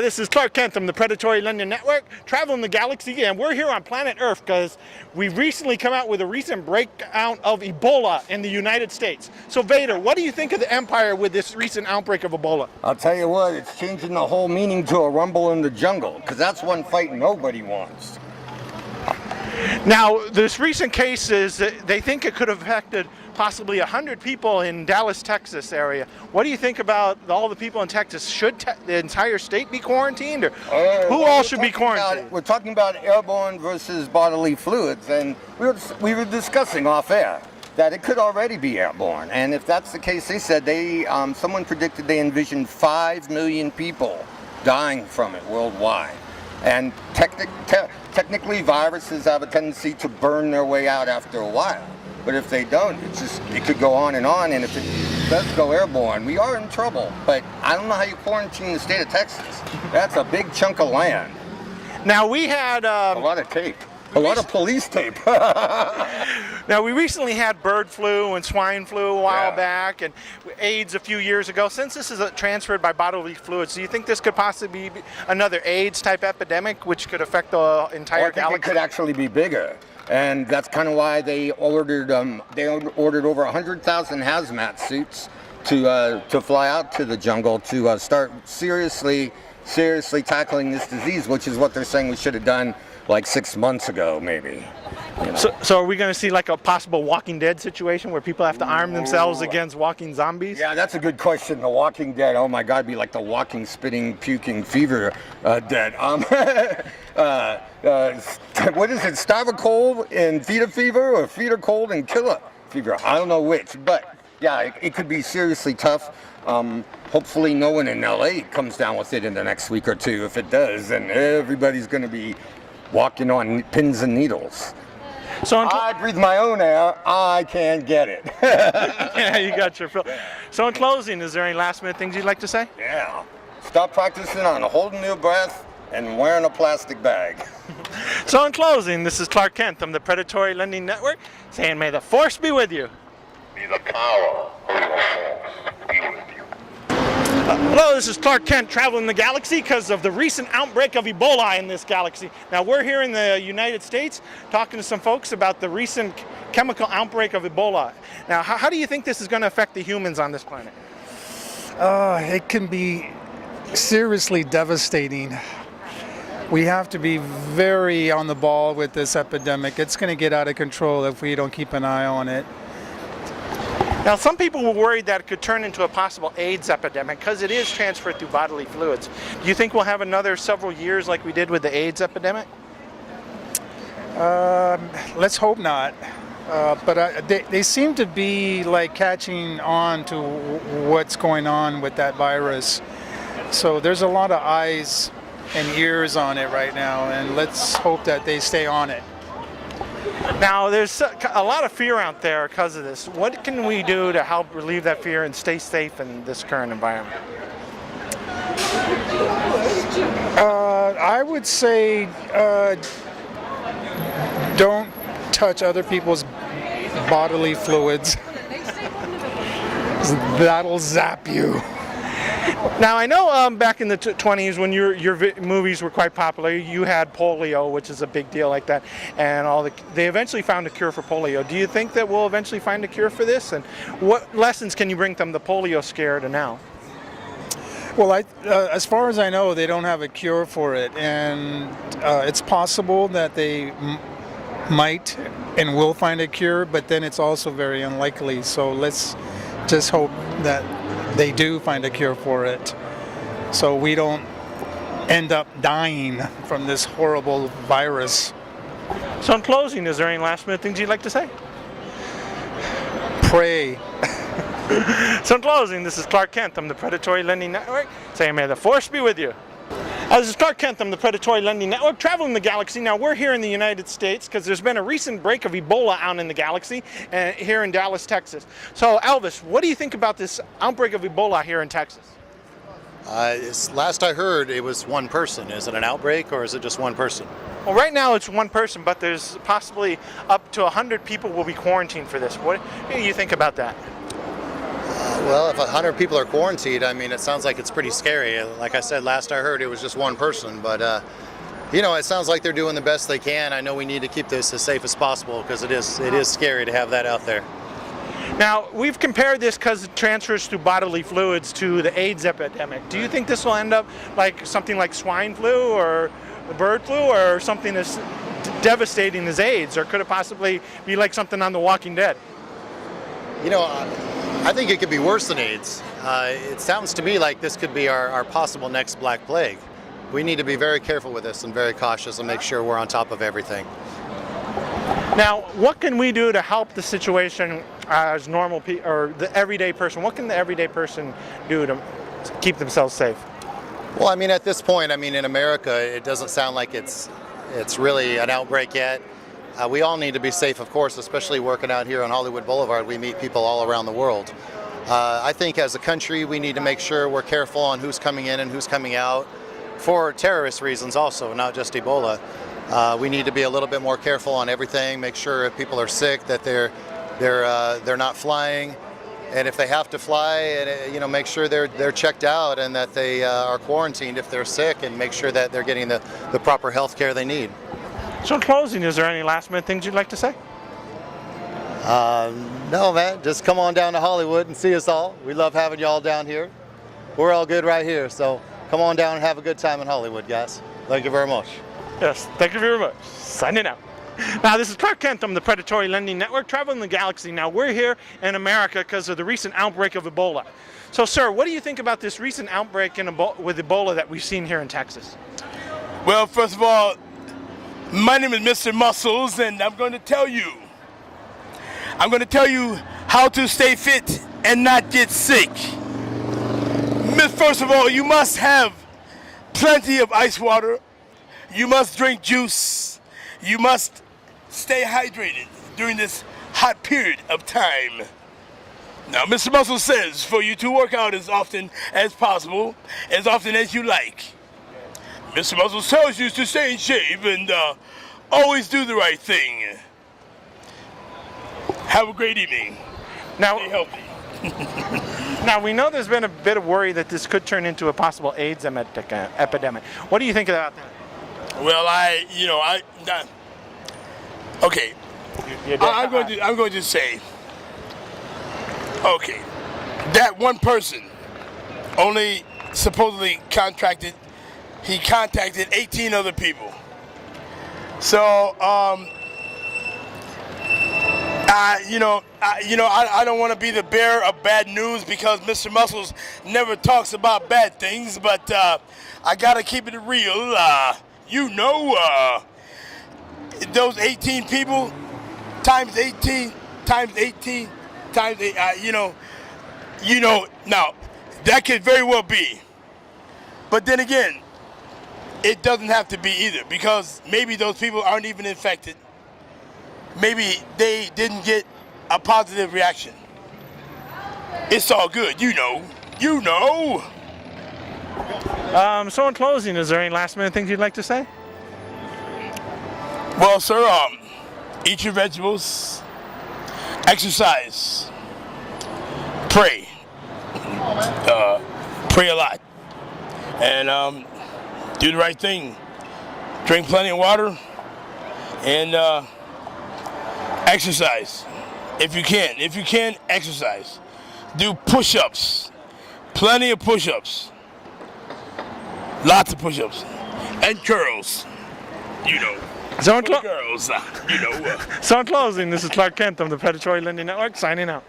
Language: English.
This is Clark Kent from the Predatory Lending Network, traveling the galaxy, and we're here on planet Earth because we've recently come out with a recent breakout of Ebola in the United States. So Vader, what do you think of the empire with this recent outbreak of Ebola? I'll tell you what, it's changing the whole meaning to a rumble in the jungle, because that's one fight nobody wants. Now, this recent case is they think it could have affected possibly 100 people in Dallas, Texas area. What do you think about all the people in Texas? Should the entire state be quarantined, or who all should be quarantined? We're talking about airborne versus bodily fluids, and we were discussing off air that it could already be airborne. And if that's the case, they said someone predicted they envisioned 5 million people dying from it worldwide. And technically, viruses have a tendency to burn their way out after a while. But if they don't, it could go on, and if it does go airborne, we are in trouble. But I don't know how you quarantine the state of Texas. That's a big chunk of land. Now we had a lot of tape. A lot of police tape. Now, we recently had bird flu and swine flu a while back, and AIDS a few years ago. Since this is transferred by bodily fluids, do you think this could possibly be another AIDS-type epidemic, which could affect the entire galaxy? It could actually be bigger, and that's kind of why they ordered over 100,000 hazmat suits to fly out to the jungle to start seriously tackling this disease, which is what they're saying we should have done like 6 months ago, maybe. You know. So are we going to see like a possible Walking Dead situation where people have to arm themselves against walking zombies? Yeah, that's a good question. The Walking Dead, oh my God, it'd be like the walking, spitting, puking fever dead. What is it, starve a cold and feed a fever, or feed a cold and kill a fever? I don't know which, but yeah, it could be seriously tough. Hopefully no one in LA comes down with it in the next week or two. If it does, then everybody's going to be walking on pins and needles. So I breathe my own air, I can't get it. Yeah, you got your fill. So in closing, is there any last minute things you'd like to say? Yeah, stop practicing on holding your breath and wearing a plastic bag. So in closing, this is Clark Kent from the Predatory Lending Network, saying may the force be with you. May the power of your force be with you. Hello, this is Clark Kent traveling the galaxy because of the recent outbreak of Ebola in this galaxy. Now we're here in the United States talking to some folks about the recent chemical outbreak of Ebola. Now how do you think this is going to affect the humans on this planet? It can be seriously devastating. We have to be very on the ball with this epidemic. It's going to get out of control if we don't keep an eye on it. Now, some people were worried that it could turn into a possible AIDS epidemic because it is transferred through bodily fluids. Do you think we'll have another several years like we did with the AIDS epidemic? Let's hope not. But they seem to be like catching on to what's going on with that virus. So there's a lot of eyes and ears on it right now, and let's hope that they stay on it. Now, there's a lot of fear out there because of this. What can we do to help relieve that fear and stay safe in this current environment? I would say don't touch other people's bodily fluids. That'll zap you. Now, I know back in the 20s when your movies were quite popular, you had polio, which is a big deal like that, and they eventually found a cure for polio. Do you think that we'll eventually find a cure for this? And what lessons can you bring from the polio scare to now? Well, as far as I know, they don't have a cure for it, and it's possible that they might and will find a cure, but then it's also very unlikely. So let's just hope that they do find a cure for it, so we don't end up dying from this horrible virus. So in closing, is there any last minute things you'd like to say? Pray. So in closing, this is Clark Kent from the Predatory Lending Network, saying may the force be with you. This is Clark Kent from the Predatory Lending Network, traveling the galaxy. Now we're here in the United States because there's been a recent break of Ebola out in the galaxy here in Dallas, Texas. So Elvis, what do you think about this outbreak of Ebola here in Texas? Last I heard, it was one person. Is it an outbreak or is it just one person? Well, right now it's one person, but there's possibly up to 100 people will be quarantined for this. What do you think about that? Well, if 100 people are quarantined, I mean, it sounds like it's pretty scary. Like I said, last I heard, it was just one person. But, you know, it sounds like they're doing the best they can. I know we need to keep this as safe as possible because it is scary to have that out there. Now, we've compared this because it transfers through bodily fluids to the AIDS epidemic. Do you think this will end up like something like swine flu or the bird flu or something as devastating as AIDS? Or could it possibly be like something on The Walking Dead? You know, I think it could be worse than AIDS. It sounds to me like this could be our possible next Black Plague. We need to be very careful with this and very cautious and make sure we're on top of everything. Now, what can we do to help the situation as normal people or the everyday person? What can the everyday person do to keep themselves safe? Well, I mean, at this point, I mean, in America, it doesn't sound like it's really an outbreak yet. We all need to be safe, of course, especially working out here on Hollywood Boulevard. We meet people all around the world. I think as a country, we need to make sure we're careful on who's coming in and who's coming out for terrorist reasons also, not just Ebola. We need to be a little bit more careful on everything, make sure if people are sick that they're not flying, and if they have to fly, you know, make sure they're checked out and that they are quarantined if they're sick, and make sure that they're getting the proper health care they need. So in closing, is there any last minute things you'd like to say? No, man, just come on down to Hollywood and see us all. We love having y'all down here. We're all good right here, so come on down and have a good time in Hollywood, guys. Thank you very much. Yes, thank you very much. Signing out. Now, this is Clark Kent. I'm the Predatory Lending Network, traveling the galaxy. Now, we're here in America because of the recent outbreak of Ebola. So, sir, what do you think about this recent outbreak with Ebola that we've seen here in Texas? Well, first of all, my name is Mr. Muscles, and I'm going to tell you how to stay fit and not get sick. First of all, you must have plenty of ice water. You must drink juice. You must stay hydrated during this hot period of time. Now, Mr. Muscle says for you to work out as often as possible, as often as you like. Mr. Muscle tells you to stay in shape and always do the right thing. Have a great evening. Now, stay healthy. Now, we know there's been a bit of worry that this could turn into a possible AIDS epidemic. What do you think about that? Well, okay. I'm going to say, okay, that one person only supposedly contacted 18 other people. So, I don't want to be the bearer of bad news because Mr. Muscles never talks about bad things, but I gotta keep it real. Those 18 people times 18 times 18 times 8, now that could very well be. But then again, it doesn't have to be either, because maybe those people aren't even infected. Maybe they didn't get a positive reaction. It's all good, you know. So in closing, is there any last minute things you'd like to say? Well, sir, eat your vegetables, exercise, pray, pray a lot, and do the right thing. Drink plenty of water, and exercise. If you can, exercise. Do push-ups, plenty of push-ups, lots of push-ups, and curls. So in girls, So in closing, this is Clark Kent. I'm the Predatory Lending Network, signing out.